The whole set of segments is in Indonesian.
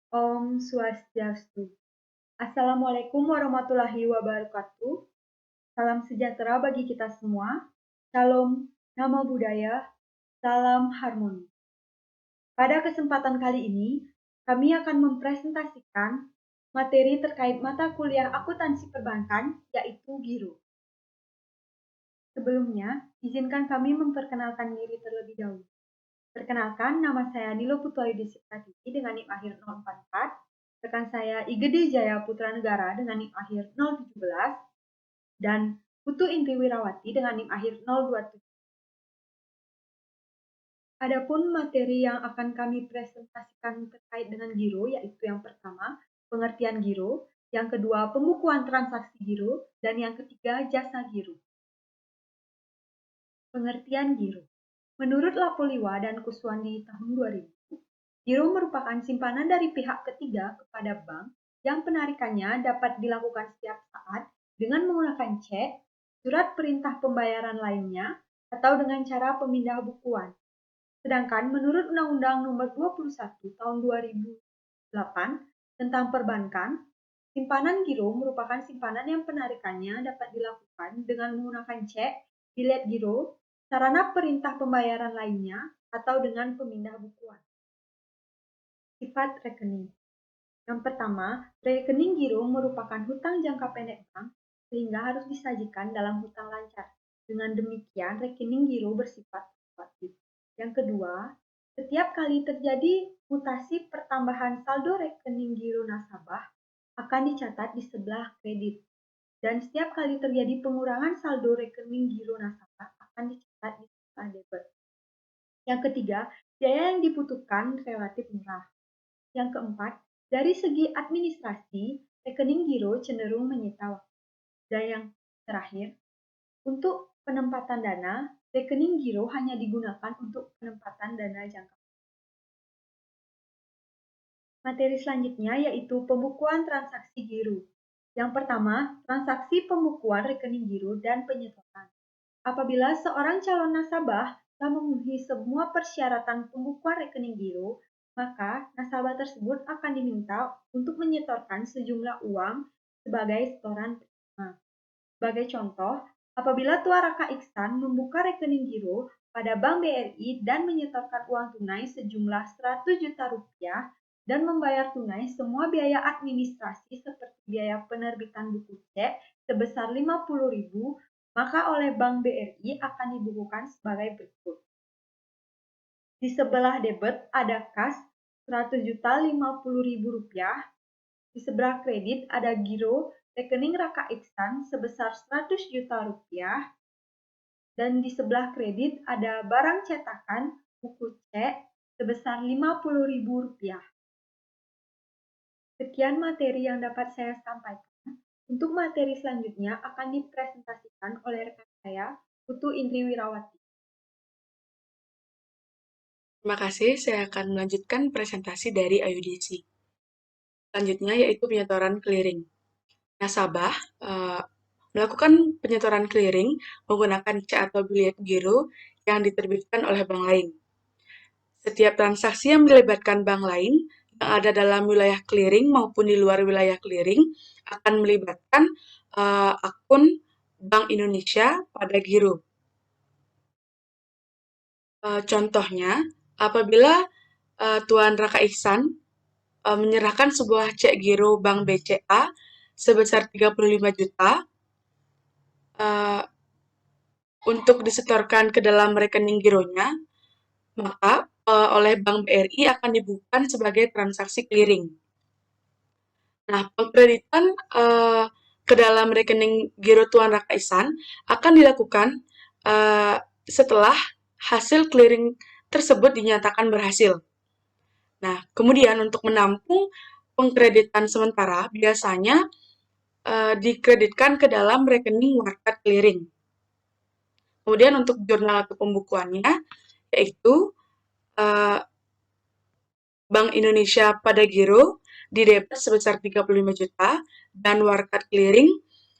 Om Swastiastu. Assalamualaikum warahmatullahi wabarakatuh. Salam sejahtera bagi kita semua. Shalom, Namo Buddhaya, salam harmoni. Pada kesempatan kali ini, kami akan mempresentasikan materi terkait mata kuliah akuntansi perbankan, yaitu GIRO. Sebelumnya, izinkan kami memperkenalkan diri terlebih dahulu. Perkenalkan, nama saya Nilo Putwayudisi Prativi dengan NIM akhir 044. Rekan saya Igede Jaya Putra Negara dengan NIM akhir 017. Dan Putu Indri Wirawati dengan NIM akhir 027. Adapun materi yang akan kami presentasikan terkait dengan GIRO, yaitu yang pertama, pengertian GIRO, yang kedua, pembukuan transaksi GIRO, dan yang ketiga, jasa GIRO. Pengertian GIRO. Menurut Lapoliwa dan Kuswandi tahun 2000, GIRO merupakan simpanan dari pihak ketiga kepada bank yang penarikannya dapat dilakukan setiap saat dengan menggunakan cek, surat perintah pembayaran lainnya, atau dengan cara pemindah bukuan. Sedangkan menurut Undang-Undang Nomor 21 Tahun 2008 tentang Perbankan, simpanan GIRO merupakan simpanan yang penarikannya dapat dilakukan dengan menggunakan cek, bilet GIRO, sarana perintah pembayaran lainnya, atau dengan pemindah bukuan. Sifat rekening. Yang pertama, rekening GIRO merupakan hutang jangka pendek bank sehingga harus disajikan dalam hutang lancar. Dengan demikian, rekening GIRO bersifat fluktuatif. Yang kedua, setiap kali terjadi mutasi pertambahan saldo rekening GIRO nasabah akan dicatat di sebelah kredit. Dan setiap kali terjadi pengurangan saldo rekening GIRO nasabah akan dicatat di sebelah debit. Yang ketiga, biaya yang dibutuhkan relatif murah. Yang keempat, dari segi administrasi, rekening GIRO cenderung menyita waktu. Dan yang terakhir, untuk penempatan dana, rekening GIRO hanya digunakan untuk penempatan dana jangka. Materi selanjutnya yaitu pembukuan transaksi GIRO. Yang pertama, transaksi pembukuan rekening GIRO dan penyetoran. Apabila seorang calon nasabah telah memenuhi semua persyaratan pembukuan rekening GIRO, maka nasabah tersebut akan diminta untuk menyetorkan sejumlah uang sebagai setoran pertama. Sebagai contoh, apabila Tuan Raka Iksan membuka rekening GIRO pada Bank BRI dan menyetorkan uang tunai sejumlah 100 juta rupiah dan membayar tunai semua biaya administrasi seperti biaya penerbitan buku cek sebesar 50.000, maka oleh Bank BRI akan dibukukan sebagai berikut. Di sebelah debit ada kas 100.050.000 rupiah, di sebelah kredit ada giro rekening Raka Iksan sebesar 100 juta rupiah, dan di sebelah kredit ada barang cetakan buku cek sebesar 50.000 rupiah. Sekian materi yang dapat saya sampaikan. Untuk materi selanjutnya akan dipresentasikan oleh rekan saya, Putu Indri Wirawati. Terima kasih, saya akan melanjutkan presentasi dari Ayudisi. Selanjutnya yaitu penyetoran clearing. Nasabah melakukan penyetoran clearing menggunakan cek atau bilet giro yang diterbitkan oleh bank lain. Setiap transaksi yang melibatkan bank lain yang ada dalam wilayah clearing maupun di luar wilayah clearing akan melibatkan akun Bank Indonesia pada giro. Contohnya, apabila Tuan Raka Ihsan menyerahkan sebuah cek giro Bank BCA sebesar 35 juta untuk disetorkan ke dalam rekening gironya, maka oleh Bank BRI akan dibukukan sebagai transaksi clearing. Nah, pengkreditan ke dalam rekening giro Tuan Raka Ihsan akan dilakukan setelah hasil clearing tersebut dinyatakan berhasil. Nah, kemudian untuk menampung pengkreditan sementara biasanya dikreditkan ke dalam rekening market clearing. Kemudian untuk jurnal atau pembukuannya, yaitu Bank Indonesia pada giro didebit sebesar 35 juta dan market clearing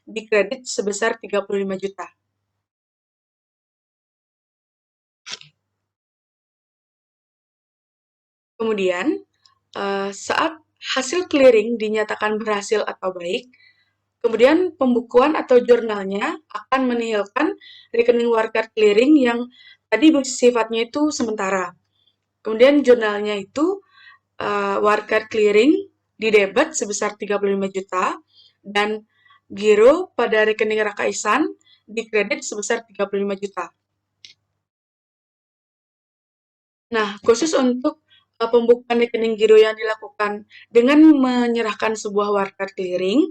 dikredit sebesar 35 juta. Kemudian, saat hasil clearing dinyatakan berhasil atau baik, kemudian pembukuan atau jurnalnya akan menihilkan rekening wildcard clearing yang tadi sifatnya itu sementara. Kemudian jurnalnya itu wildcard clearing didebet sebesar 35 juta dan giro pada rekening Raka Ihsan dikredit sebesar 35 juta. Nah, khusus untuk pembukaan rekening giro yang dilakukan dengan menyerahkan sebuah wildcard clearing,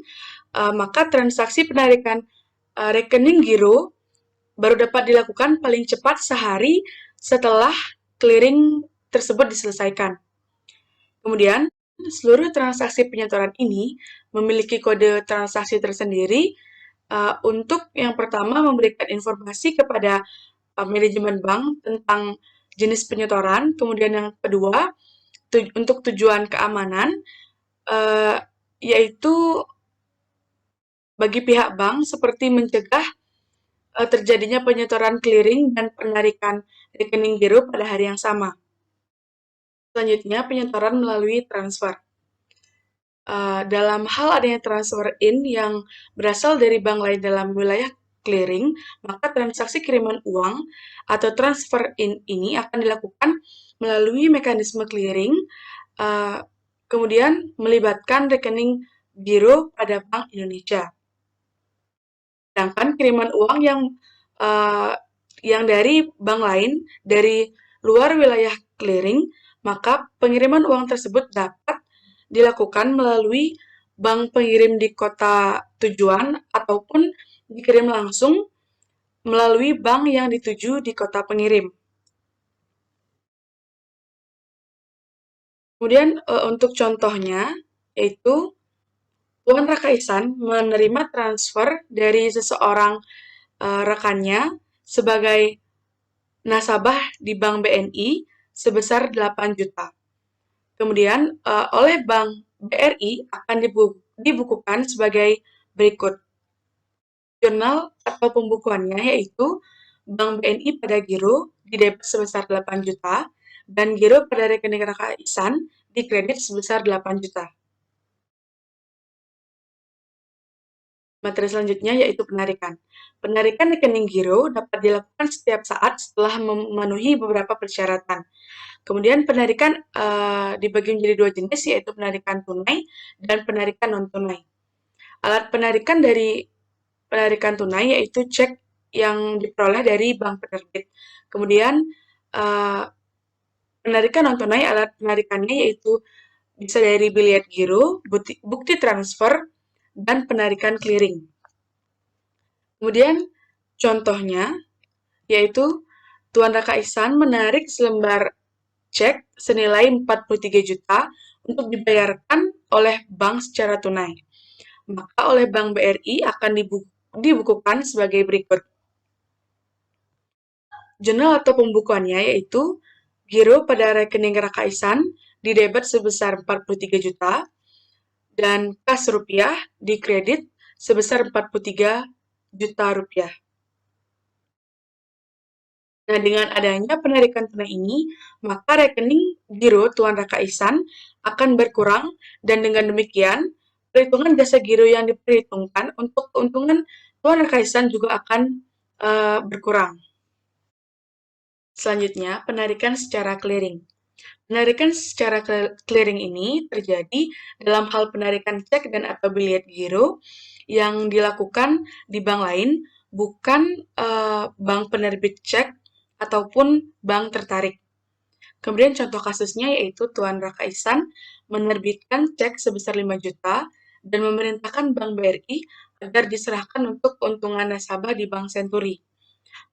maka transaksi penarikan rekening giro baru dapat dilakukan paling cepat sehari setelah clearing tersebut diselesaikan. Kemudian, seluruh transaksi penyetoran ini memiliki kode transaksi tersendiri untuk yang pertama memberikan informasi kepada manajemen bank tentang jenis penyetoran, kemudian yang kedua untuk tujuan keamanan, yaitu bagi pihak bank seperti mencegah terjadinya penyetoran clearing dan penarikan rekening giro pada hari yang sama. Selanjutnya, penyetoran melalui transfer. Dalam hal adanya transfer in yang berasal dari bank lain dalam wilayah clearing, maka transaksi kiriman uang atau transfer in ini akan dilakukan melalui mekanisme clearing, kemudian melibatkan rekening giro pada Bank Indonesia. Sedangkan kiriman uang yang dari bank lain dari luar wilayah clearing, maka pengiriman uang tersebut dapat dilakukan melalui bank pengirim di kota tujuan ataupun dikirim langsung melalui bank yang dituju di kota pengirim. Kemudian untuk contohnya yaitu Tuan Raka Ihsan menerima transfer dari seseorang rekannya sebagai nasabah di Bank BNI sebesar 8 juta. Kemudian oleh Bank BRI akan dibukukan sebagai berikut. Jurnal atau pembukuannya yaitu Bank BNI pada giro didebit sebesar 8 juta dan giro pada rekening Raka Ihsan dikredit sebesar 8 juta. Materi selanjutnya yaitu penarikan. Penarikan rekening giro dapat dilakukan setiap saat setelah memenuhi beberapa persyaratan. Kemudian penarikan dibagi menjadi dua jenis, yaitu penarikan tunai dan penarikan non-tunai. Alat penarikan dari penarikan tunai yaitu cek yang diperoleh dari bank penerbit. Kemudian penarikan non-tunai, alat penarikannya yaitu bisa dari biliet giro, bukti transfer, dan penarikan clearing. Kemudian contohnya yaitu Tuan Raka Ihsan menarik selembar cek senilai 43 juta untuk dibayarkan oleh bank secara tunai. Maka oleh Bank BRI akan dibukukan sebagai berikut. Jurnal atau pembukuannya yaitu giro pada rekening Raka Ihsan didebet sebesar 43 juta dan kas rupiah dikredit sebesar 43 juta rupiah. Nah, dengan adanya penarikan tunai ini, maka rekening giro Tuan Raka Ihsan akan berkurang dan dengan demikian, perhitungan jasa giro yang diperhitungkan untuk keuntungan Tuan Raka Ihsan juga akan berkurang. Selanjutnya, penarikan secara clearing. Penarikan secara clearing ini terjadi dalam hal penarikan cek dan atau biliet giro yang dilakukan di bank lain, bukan bank penerbit cek ataupun bank tertarik. Kemudian contoh kasusnya yaitu Tuan Raka Ihsan menerbitkan cek sebesar 5 juta dan memerintahkan Bank BRI agar diserahkan untuk keuntungan nasabah di Bank Senturi.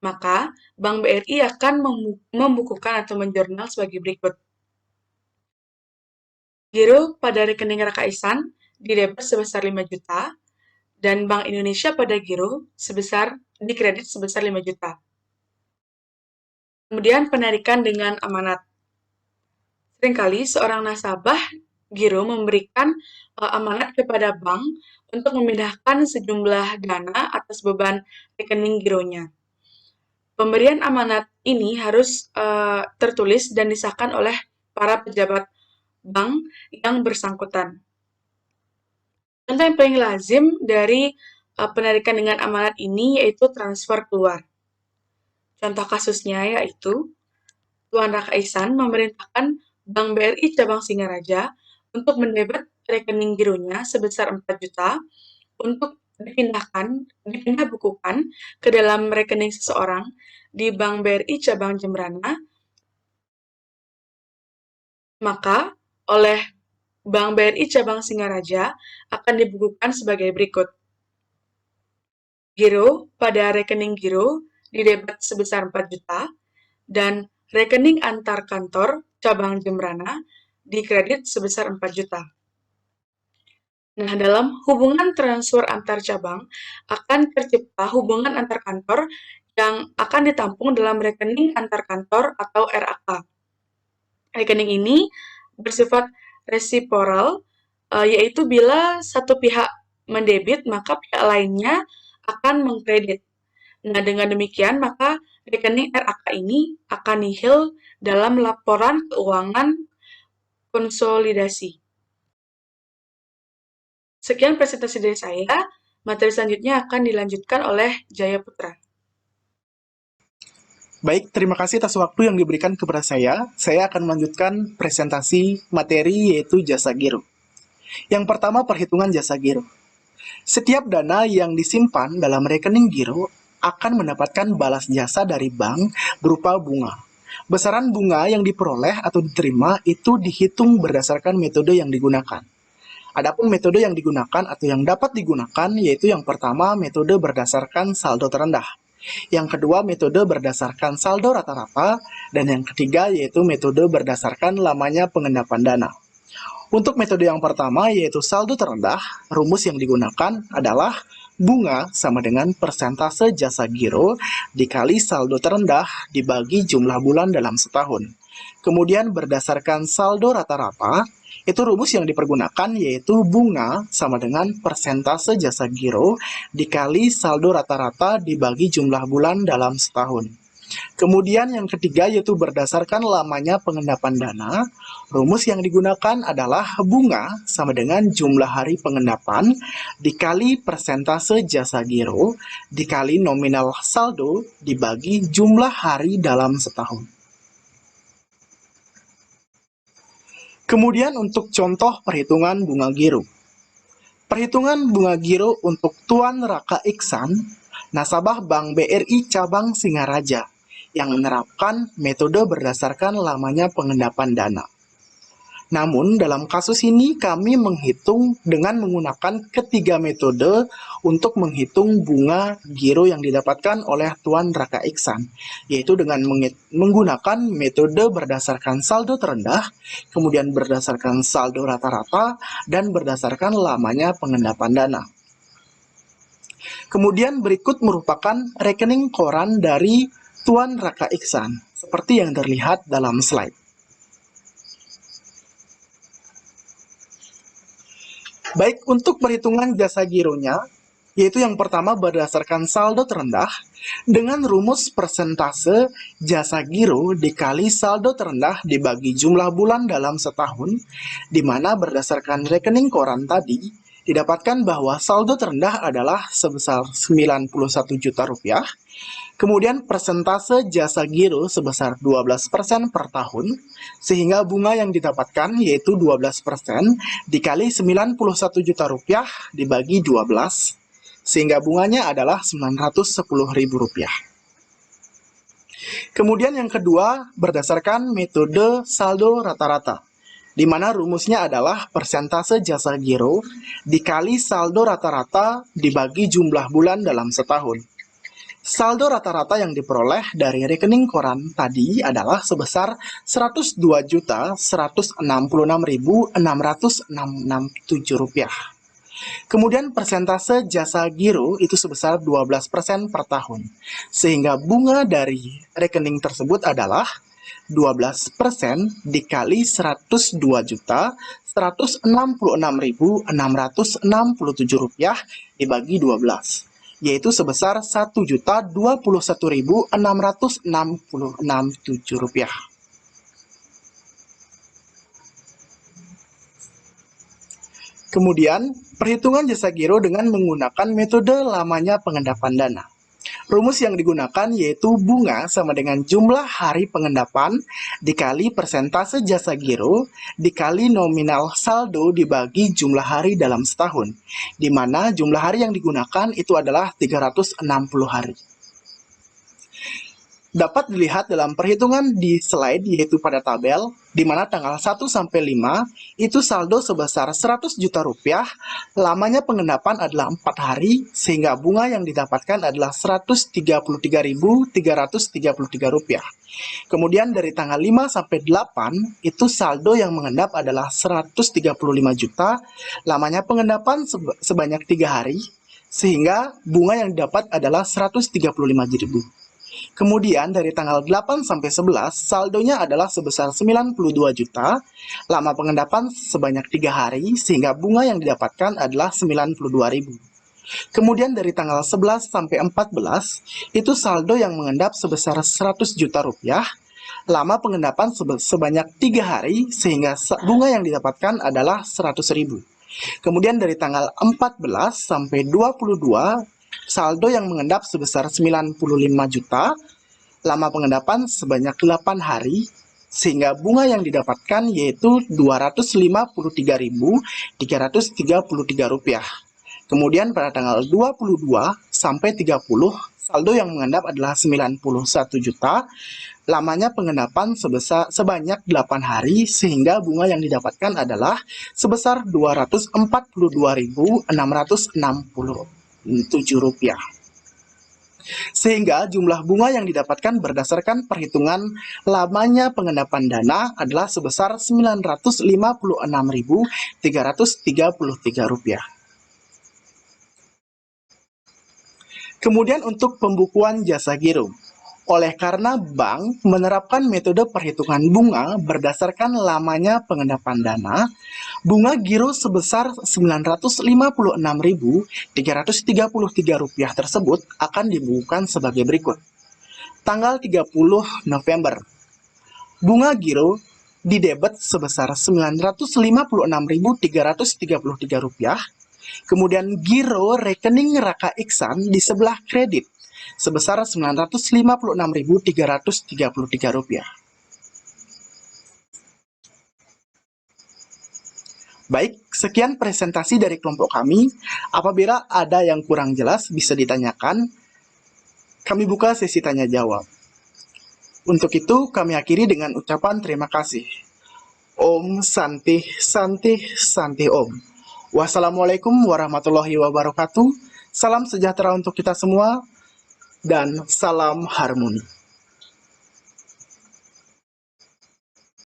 Maka, Bank BRI akan membukukan atau menjurnal sebagai berikut. Giro pada rekening Raka Ihsan didebet sebesar 5 juta dan Bank Indonesia pada giro dikredit sebesar 5 juta. Kemudian penarikan dengan amanat. Seringkali seorang nasabah giro memberikan amanat kepada bank untuk memindahkan sejumlah dana atas beban rekening gironya. Pemberian amanat ini harus tertulis dan disahkan oleh para pejabat bank yang bersangkutan. Contoh yang paling lazim dari penarikan dengan amanat ini yaitu transfer keluar. Contoh kasusnya yaitu Tuan Raka Ihsan memerintahkan Bank BRI Cabang Singaraja untuk mendebet rekening gironya sebesar 4 juta untuk dipindah bukukan ke dalam rekening seseorang di Bank BRI Cabang Jembrana, maka oleh Bank BRI Cabang Singaraja akan dibukukan sebagai berikut. Giro pada rekening giro didebet sebesar 4 juta dan rekening antar kantor cabang Jembrana dikredit sebesar 4 juta. Nah, dalam hubungan transfer antar cabang akan tercipta hubungan antar kantor yang akan ditampung dalam rekening antar kantor atau RAK. Rekening ini bersifat resiprocal, yaitu bila satu pihak mendebit, maka pihak lainnya akan mengkredit. Nah, dengan demikian, maka rekening RAK ini akan nihil dalam laporan keuangan konsolidasi. Sekian presentasi dari saya. Materi selanjutnya akan dilanjutkan oleh Jaya Putra. Baik, terima kasih atas waktu yang diberikan kepada saya. Saya akan melanjutkan presentasi materi yaitu jasa giro. Yang pertama, perhitungan jasa giro. Setiap dana yang disimpan dalam rekening giro akan mendapatkan balas jasa dari bank berupa bunga. Besaran bunga yang diperoleh atau diterima itu dihitung berdasarkan metode yang digunakan. Adapun metode yang digunakan atau yang dapat digunakan yaitu yang pertama metode berdasarkan saldo terendah. Yang kedua metode berdasarkan saldo rata-rata, dan yang ketiga yaitu metode berdasarkan lamanya pengendapan dana. Untuk metode yang pertama yaitu saldo terendah, rumus yang digunakan adalah bunga sama dengan persentase jasa giro dikali saldo terendah dibagi jumlah bulan dalam setahun. Kemudian berdasarkan saldo rata-rata, itu rumus yang dipergunakan yaitu bunga sama dengan persentase jasa giro dikali saldo rata-rata dibagi jumlah bulan dalam setahun. Kemudian yang ketiga yaitu berdasarkan lamanya pengendapan dana, rumus yang digunakan adalah bunga sama dengan jumlah hari pengendapan dikali persentase jasa giro dikali nominal saldo dibagi jumlah hari dalam setahun. Kemudian untuk contoh perhitungan bunga giro. Perhitungan bunga giro untuk Tuan Raka Ihsan, nasabah Bank BRI Cabang Singaraja, yang menerapkan metode berdasarkan lamanya pengendapan dana. Namun, dalam kasus ini kami menghitung dengan menggunakan ketiga metode untuk menghitung bunga giro yang didapatkan oleh Tuan Raka Ihsan, yaitu dengan menggunakan metode berdasarkan saldo terendah, kemudian berdasarkan saldo rata-rata, dan berdasarkan lamanya pengendapan dana. Kemudian berikut merupakan rekening koran dari Tuan Raka Ihsan, seperti yang terlihat dalam slide. Baik, untuk perhitungan jasa gironya, yaitu yang pertama berdasarkan saldo terendah, dengan rumus persentase jasa giro dikali saldo terendah dibagi jumlah bulan dalam setahun, di mana berdasarkan rekening koran tadi, didapatkan bahwa saldo terendah adalah sebesar 91 juta rupiah, kemudian persentase jasa giro sebesar 12% per tahun, sehingga bunga yang didapatkan yaitu 12% dikali 91 juta rupiah dibagi 12, sehingga bunganya adalah 910.000 rupiah. Kemudian yang kedua berdasarkan metode saldo rata-rata, di mana rumusnya adalah persentase jasa giro dikali saldo rata-rata dibagi jumlah bulan dalam setahun. Saldo rata-rata yang diperoleh dari rekening koran tadi adalah sebesar Rp102.166.667. Kemudian persentase jasa giro itu sebesar 12% per tahun, sehingga bunga dari rekening tersebut adalah 12% dikali Rp102.166.667 dibagi 12. Yaitu sebesar Rp1.021.666.7. Kemudian, perhitungan jasa giro dengan menggunakan metode lamanya pengendapan dana. Rumus yang digunakan yaitu bunga sama dengan jumlah hari pengendapan dikali persentase jasa giro dikali nominal saldo dibagi jumlah hari dalam setahun, di mana jumlah hari yang digunakan itu adalah 360 hari. Dapat dilihat dalam perhitungan di slide yaitu pada tabel, di mana tanggal 1 sampai 5 itu saldo sebesar 100 juta rupiah, lamanya pengendapan adalah 4 hari, sehingga bunga yang didapatkan adalah 133.333 rupiah. Kemudian dari tanggal 5 sampai 8 itu saldo yang mengendap adalah 135 juta, lamanya pengendapan sebanyak 3 hari, sehingga bunga yang didapat adalah 135.000. Kemudian dari tanggal 8 sampai 11 saldonya adalah sebesar 92 juta, lama pengendapan sebanyak 3 hari sehingga bunga yang didapatkan adalah 92.000. Kemudian dari tanggal 11 sampai 14 itu saldo yang mengendap sebesar 100 juta rupiah, lama pengendapan sebanyak 3 hari sehingga bunga yang didapatkan adalah 100.000. Kemudian dari tanggal 14 sampai 22 saldo yang mengendap sebesar 95 juta, lama pengendapan sebanyak 8 hari, sehingga bunga yang didapatkan yaitu 253.333 rupiah. Kemudian pada tanggal 22 sampai 30, saldo yang mengendap adalah 91 juta, lamanya pengendapan sebanyak 8 hari, sehingga bunga yang didapatkan adalah sebesar 242.667 rupiah. Sehingga jumlah bunga yang didapatkan berdasarkan perhitungan lamanya pengendapan dana adalah sebesar 956.333 rupiah. Kemudian untuk pembukuan jasa giro. Oleh karena bank menerapkan metode perhitungan bunga berdasarkan lamanya pengendapan dana, bunga giro sebesar 956.333 rupiah tersebut akan dibukukan sebagai berikut. Tanggal 30 November, bunga giro didebet sebesar 956.333 rupiah, kemudian giro rekening Raka Iksan di sebelah kredit sebesar 956.333 rupiah. Baik, sekian presentasi dari kelompok kami. Apabila ada yang kurang jelas bisa ditanyakan. Kami buka sesi tanya jawab. Untuk itu kami akhiri dengan ucapan terima kasih. Om Santi Santi Santi Om. Wassalamualaikum warahmatullahi wabarakatuh. Salam sejahtera untuk kita semua. Dan salam harmoni.